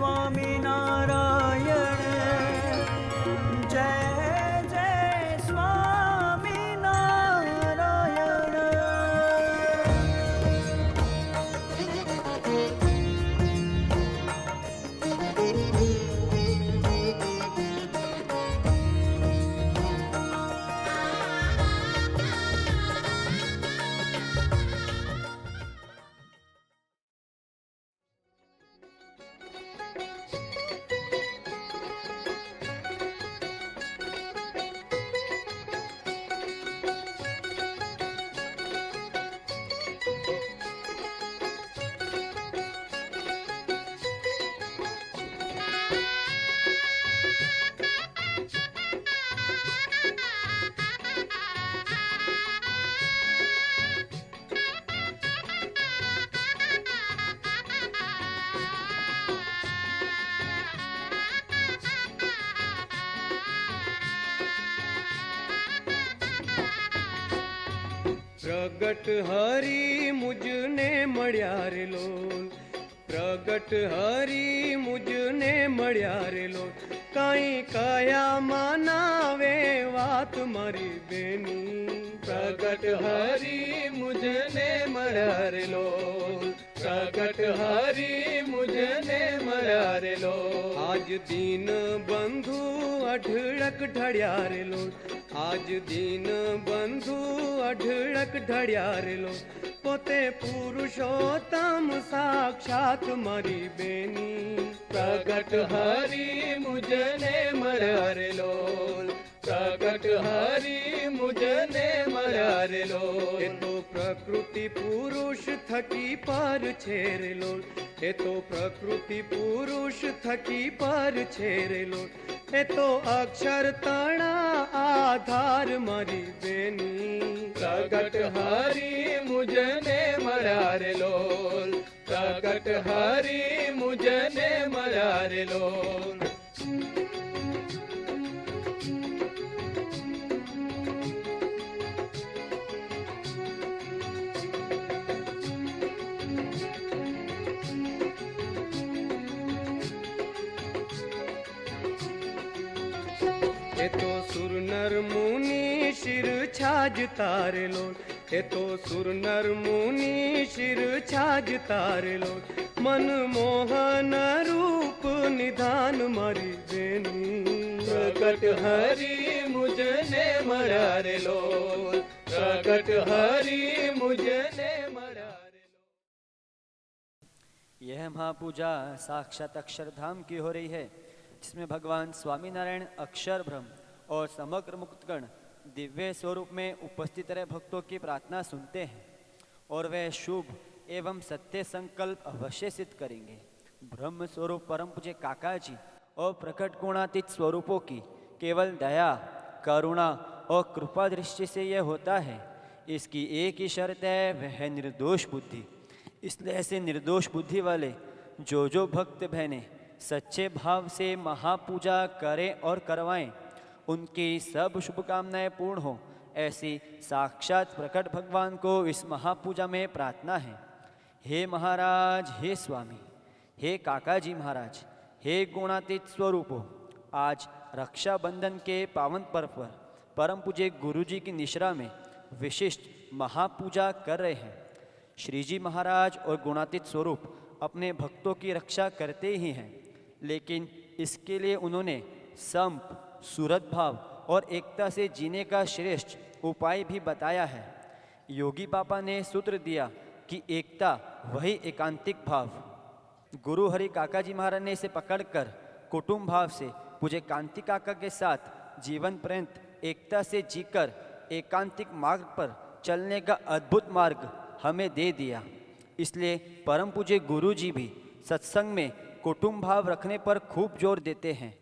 स्वामी नारायण, जय जय स्वामी नारायण। प्रगट हरि मुझने मळ्या रे लोल, प्रगट हरि मुझने मळ्या रे लोल। काई काया मानावे वात मारी बेनी, प्रगट हरि मुझने मळ्या रे लोल, प्रगट हरि मुझने मळ्या रे लोल। आज दीन बंधु अढळक ढळ्या रे लोल, आज दीन बंधु अढळक ढळ्या रे लोल। पोते पुरुषोत्तम साक्षात मारी बेनी, प्रगट हरि मुझने मळ्या रे लोल, प्रगट हरि मुझने मळ्या रे लोल। ए तो प्रकृति पुरुष थकी पर छे रे लोल, ए तो प्रकृति पुरुष थकी पर छे रे लोल। ए तो अक्षर तणा आधार मारी बेनी, प्रगट हरि मुझने मळ्या रे लोल, प्रगट हरि मुझने मळ्या रे लोल। ए तो सुर नर मुनि शिर छाज तारे लोल, ए तो सुर नर मुनि शिर छाज तारे लोल। मन मोहन रूप निधान मारी बेनी, प्रगट हरि मुझने मळ्या रे लोल, प्रगट हरि मुझने मळ्या रे लोल। यह महापूजा साक्षात अक्षरधाम की हो रही है, जिसमें भगवान स्वामीनारायण अक्षर ब्रह्म और समग्र मुक्तगण दिव्य स्वरूप में उपस्थित रहे भक्तों की प्रार्थना सुनते हैं और वह शुभ एवं सत्य संकल्प अवश्य सिद्ध करेंगे। ब्रह्म स्वरूप परम पूज्य काका जी और प्रकट गुणातीत स्वरूपों की केवल दया, करुणा और कृपा दृष्टि से यह होता है। इसकी एक ही शर्त है, वह है निर्दोष बुद्धि। इसलिए ऐसे निर्दोष बुद्धि वाले जो भक्त बहनें सच्चे भाव से महापूजा करें और करवाएं, उनकी सब शुभकामनाएं पूर्ण हो, ऐसी साक्षात प्रकट भगवान को इस महापूजा में प्रार्थना है। हे महाराज, हे स्वामी, हे काका जी महाराज, हे गुणातीत स्वरूपो, आज रक्षाबंधन के पावन पर्व पर परम पूज्य गुरु जी की निश्रा में विशिष्ट महापूजा कर रहे हैं। श्री जी महाराज और गुणातीत स्वरूप अपने भक्तों की रक्षा करते ही हैं, लेकिन इसके लिए उन्होंने संप, सूरत भाव और एकता से जीने का श्रेष्ठ उपाय भी बताया है। योगी पापा ने सूत्र दिया कि एकता वही एकांतिक भाव। गुरु हरि काका जी महाराज ने इसे पकड़कर कुटुंब भाव से पूज्य कांति काका के साथ जीवन पर्यंत एकता से जीकर एकांतिक मार्ग पर चलने का अद्भुत मार्ग हमें दे दिया। इसलिए परम पूज्य गुरु जी भी सत्संग में कुटुंब भाव रखने पर खूब जोर देते हैं।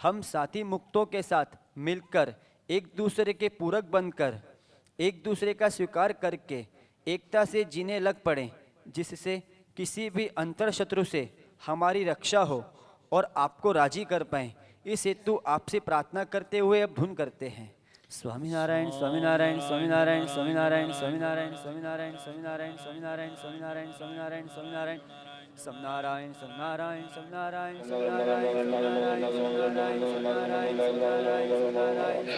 हम साथी मुक्तों के साथ मिलकर एक दूसरे के पूरक बनकर एक दूसरे का स्वीकार करके एकता से जीने लग पड़ें, जिससे किसी भी अंतर शत्रु से हमारी रक्षा हो और आपको राजी कर पाएं। इस हेतु आपसे प्रार्थना करते हुए अब धुन करते हैं। स्वामीनारायण स्वामीनारायण स्वामीनारायण स्वामीनारायण स्वामीनारायण स्वामीनारायण स्वामीनारायण स्वामीनारायण स्वामीनारायण स्वामीनारायण समनारायण समनारायण समनारायण समनारायण समनारायण समनारायण समनारायण समनारायण समनारायण समनारायण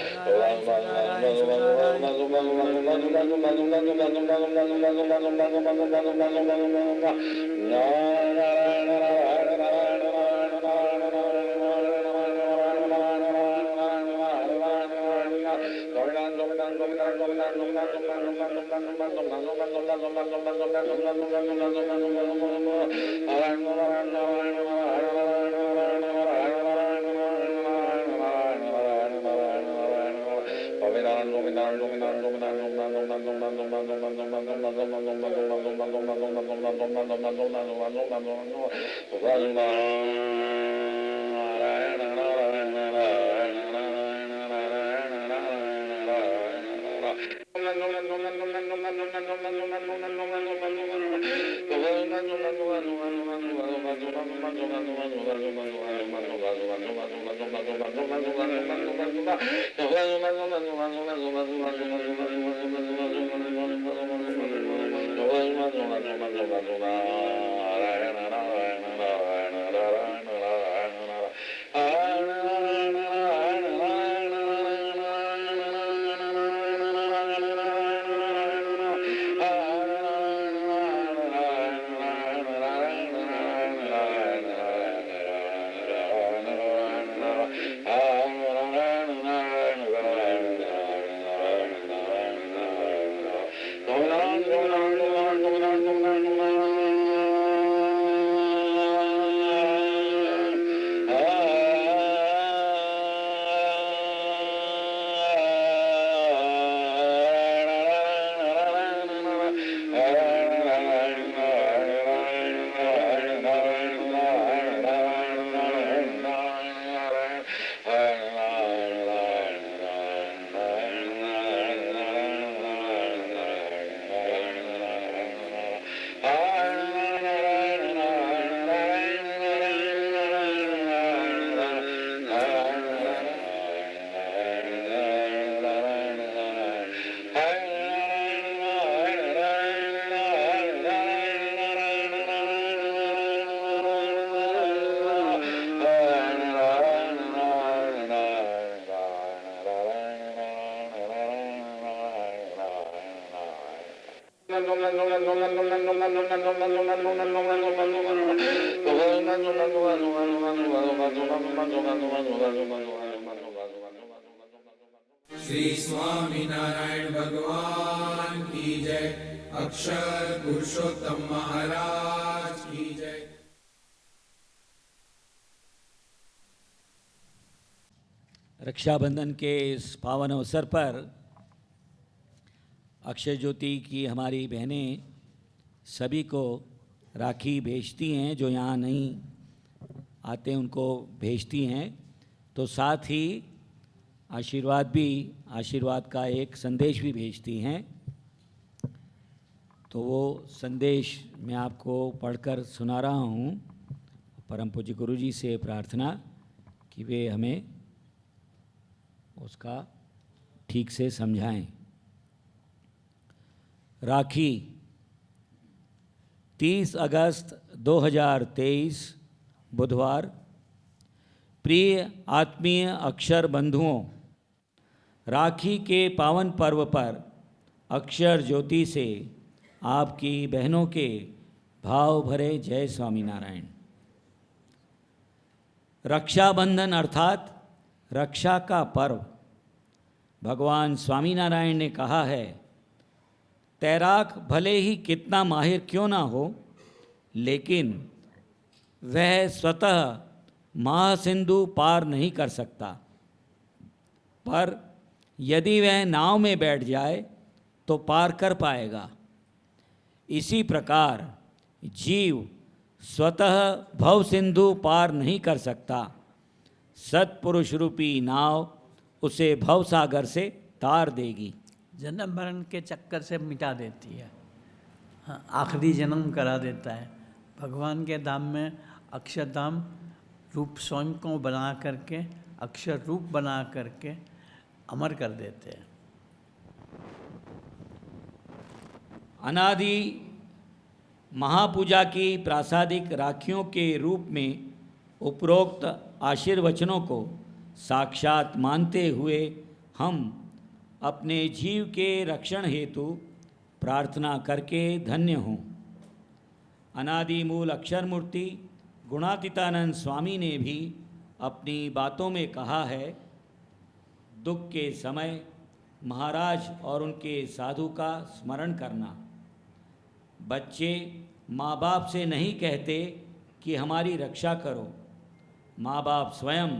श्री स्वामीनारायण भगवान की जय। अक्षर पुरुषोत्तम महाराज की जय। रक्षाबंधन के इस पावन अवसर पर अक्षय ज्योति की हमारी बहनें सभी को राखी भेजती हैं, जो यहाँ नहीं आते उनको भेजती हैं, तो साथ ही आशीर्वाद का एक संदेश भी भेजती हैं। तो वो संदेश मैं आपको पढ़कर सुना रहा हूँ। परम पूज्य गुरु जी से प्रार्थना कि वे हमें उसका ठीक से समझाएं। राखी 30 अगस्त 2023 बुधवार। प्रिय आत्मीय अक्षर बंधुओं, राखी के पावन पर्व पर अक्षर ज्योति से आपकी बहनों के भाव भरे जय स्वामीनारायण। रक्षाबंधन अर्थात रक्षा का पर्व। भगवान स्वामीनारायण ने कहा है, तैराक भले ही कितना माहिर क्यों ना हो, लेकिन वह स्वतः महासिंधु पार नहीं कर सकता, पर यदि वह नाव में बैठ जाए तो पार कर पाएगा। इसी प्रकार जीव स्वतः भव सिंधु पार नहीं कर सकता, सत्पुरुष रूपी नाव उसे भव सागर से तार देगी। जन्म मरण के चक्कर से मिटा देती है, हाँ, आखिरी जन्म करा देता है। भगवान के धाम में अक्षरधाम रूप स्वयं को बना करके, अक्षर रूप बना करके अमर कर देते हैं। अनादि महापूजा की प्रासादिक राखियों के रूप में उपरोक्त आशीर्वचनों को साक्षात मानते हुए हम अपने जीव के रक्षण हेतु प्रार्थना करके धन्य हों। अनादि मूल अक्षर मूर्ति गुणातीतानंद स्वामी ने भी अपनी बातों में कहा है, दुख के समय महाराज और उनके साधु का स्मरण करना। बच्चे माँ बाप से नहीं कहते कि हमारी रक्षा करो, माँ बाप स्वयं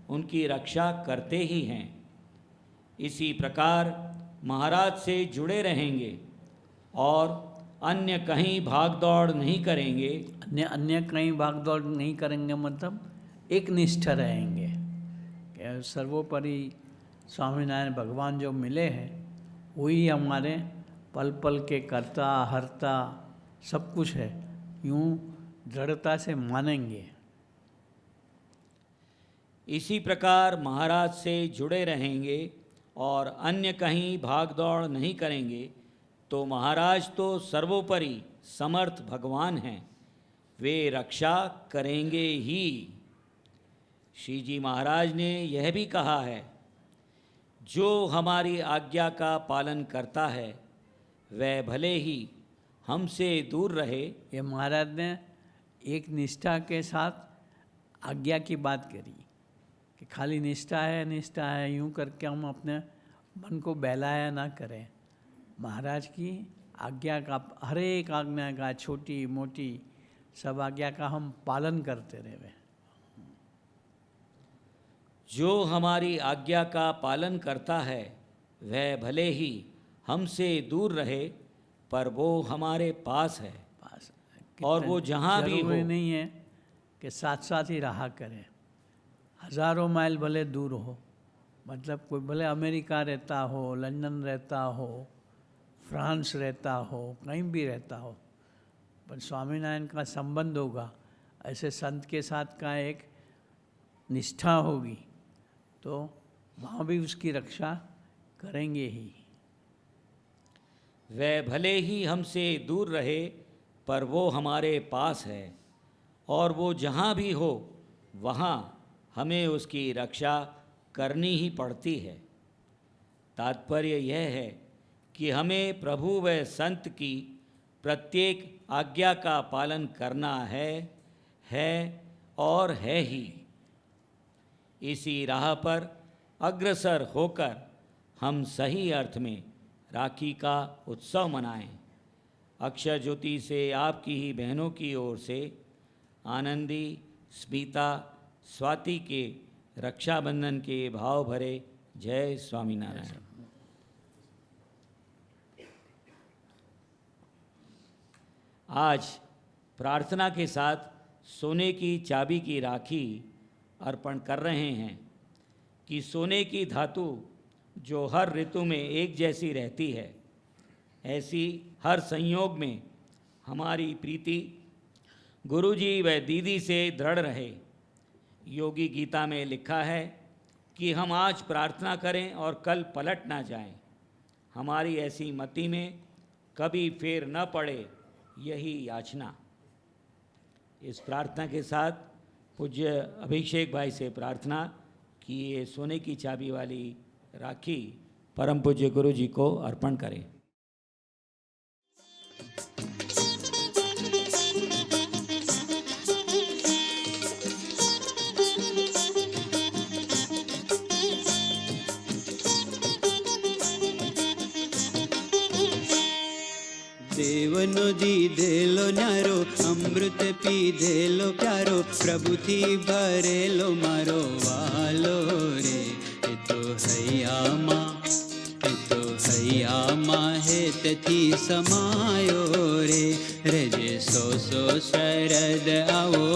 उनकी रक्षा करते ही हैं। इसी प्रकार महाराज से जुड़े रहेंगे और अन्य कहीं भाग दौड़ नहीं करेंगे। अन्य कहीं भाग दौड़ नहीं करेंगे मतलब एक निष्ठ रहेंगे कि सर्वोपरि स्वामीनारायण भगवान जो मिले हैं वही हमारे पल पल के कर्ता हर्ता सब कुछ है, यूँ दृढ़ता से मानेंगे। इसी प्रकार महाराज से जुड़े रहेंगे और अन्य कहीं भाग दौड़ नहीं करेंगे तो महाराज तो सर्वोपरि समर्थ भगवान हैं, वे रक्षा करेंगे ही। श्री जी महाराज ने यह भी कहा है, जो हमारी आज्ञा का पालन करता है वह भले ही हमसे दूर रहे। ये महाराज ने एक निष्ठा के साथ आज्ञा की बात करी कि खाली निष्ठा है यूँ करके हम अपने मन को बहलाया ना करें। महाराज की आज्ञा का, हर एक आज्ञा का, छोटी मोटी सब आज्ञा का हम पालन करते रहे। जो हमारी आज्ञा का पालन करता है वह भले ही हमसे दूर रहे, पर वो हमारे पास है। और वो जहाँ भी हो, नहीं है कि साथ साथ ही रहा करें। हज़ारों माइल भले दूर हो, मतलब कोई भले अमेरिका रहता हो, लंदन रहता हो, फ्रांस रहता हो, कहीं भी रहता हो, पर स्वामीनारायण का संबंध होगा, ऐसे संत के साथ का एक निष्ठा होगी तो वहाँ भी उसकी रक्षा करेंगे ही। वह भले ही हमसे दूर रहे, पर वो हमारे पास है, और वो जहाँ भी हो वहाँ हमें उसकी रक्षा करनी ही पड़ती है। तात्पर्य यह है कि हमें प्रभु व संत की प्रत्येक आज्ञा का पालन करना है और है ही। इसी राह पर अग्रसर होकर हम सही अर्थ में राखी का उत्सव मनाएं। अक्षय ज्योति से आपकी ही बहनों की ओर से आनंदी, स्मिता, स्वाति के रक्षाबंधन के भाव भरे जय स्वामीनारायण। आज प्रार्थना के साथ सोने की चाबी की राखी अर्पण कर रहे हैं कि सोने की धातु जो हर ऋतु में एक जैसी रहती है, ऐसी हर संयोग में हमारी प्रीति गुरुजी व दीदी से दृढ़ रहे। योगी गीता में लिखा है कि हम आज प्रार्थना करें और कल पलट ना जाएं। हमारी ऐसी मति में कभी फेर न पड़े, यही याचना। इस प्रार्थना के साथ पूज्य अभिषेक भाई से प्रार्थना कि ये सोने की चाबी वाली राखी परम पूज्य गुरु जी को अर्पण करें। देवनो दीधेलो न्यारो अमृत पीधेलो प्यारो प्रभु थी भरेलो मारो वालो रे। ए तो हैया माँ है तथी समायो रे। रजे सो शरद आवो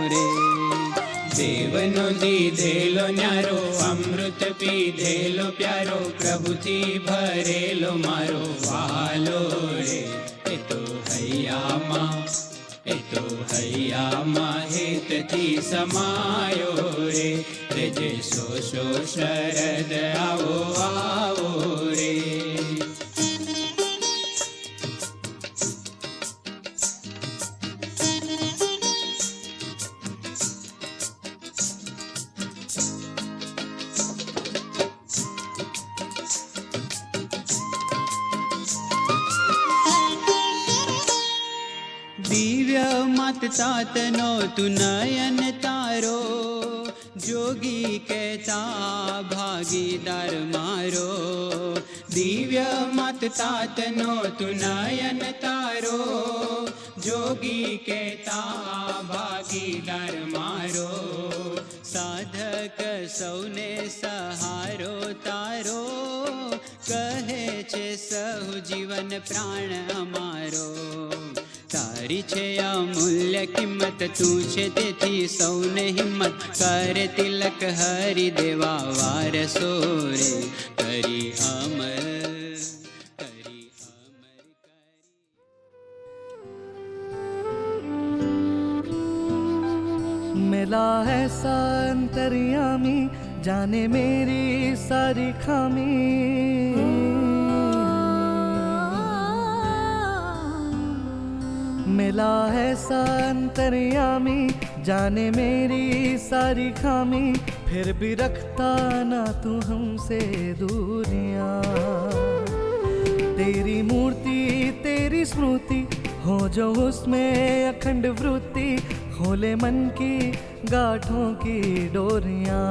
रे। देवनो दीधेलो न्यारो अमृत पीधेलो प्यारो प्रभु थी भरेलो मारो वालो रे। ए तो हैया माँ हेत थी समायो रे। रजे सो शरद आवो रे। मत तातनो तू नयन तारो, जोगी कहता भागीदार मारो। दिव्य मत तातनो तू नयन तारो, जोगी कहता भागीदार मारो। साधक सौने सहारो तारो, કહે છે સહુ જીવન પ્રાણ અમારો। તારી છે અમૂલ્ય કિંમત, તું છે તેથી સૌને હિંમત, કરે તિલક હરિ દેવા વારસો રે, કરી અમર કરી અમર કરી। मिला है अंतर्यामी, जाने मेरी सारी खामी। मिला है अंतर्यामी, जाने मेरी सारी खामी, फिर भी रखता ना तू हमसे दूरियां। तेरी मूर्ति तेरी स्मृति हो जो उसमें अखंड वृत्ति, खोले मन की गांठों की डोरियां।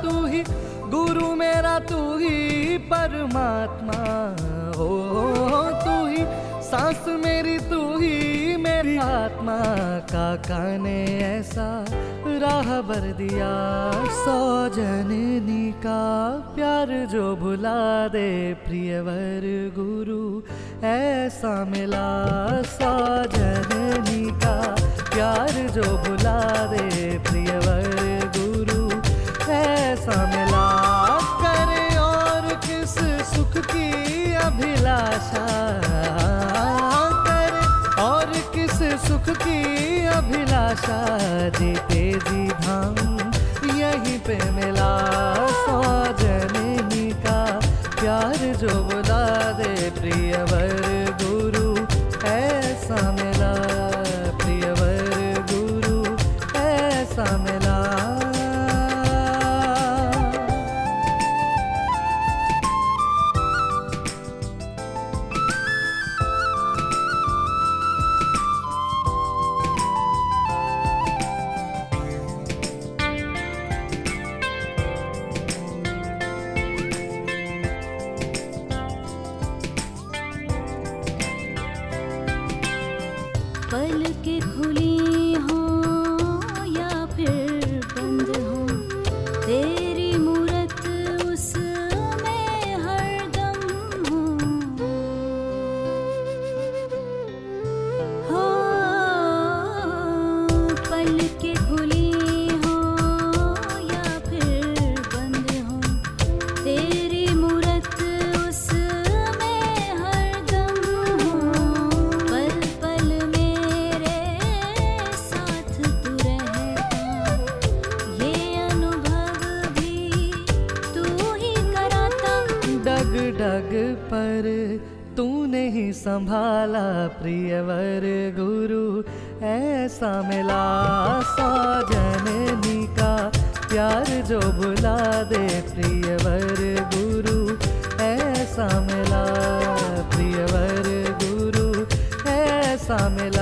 तू ही गुरु मेरा, तू ही परमात्मा हो, तू ही सांस मेरी, तू ही मेरी आत्मा। काका ने ऐसा राह भर दिया, सौ जननी का प्यार जो भुला दे, प्रियवर गुरु ऐसा मिला। सौ जननी का प्यार जो भुला दे, प्रियवर गुरु ऐसा मिला। करे और किस सुख की अभिलाषा, करे और किस सुख की अभिलाषा, जीते जी धाम यहीं पे मिला। सौ जननी का प्यार जो बुला दे, प्रियवर गुरु ऐसा मिला, प्रियवर गुरु ऐसा मिला। पलकें खुली हों या फिर बंद हों, तेरी मूरत उसमें हरदम हो। पलकें खुली हों या फिर बंद हों, तेरी मूरत उसमें हरदम हो। पल पल मेरे साथ तू रहता, ये अनुभव भी तू ही कराता। डग डग पर तूने ही संभाला, प्रियवर गुरु ऐसा मिला। सौ जननी का प्यार जो भुला दे, प्रियवर गुरु ऐसा मिला, प्रियवर गुरु ऐसा मिला।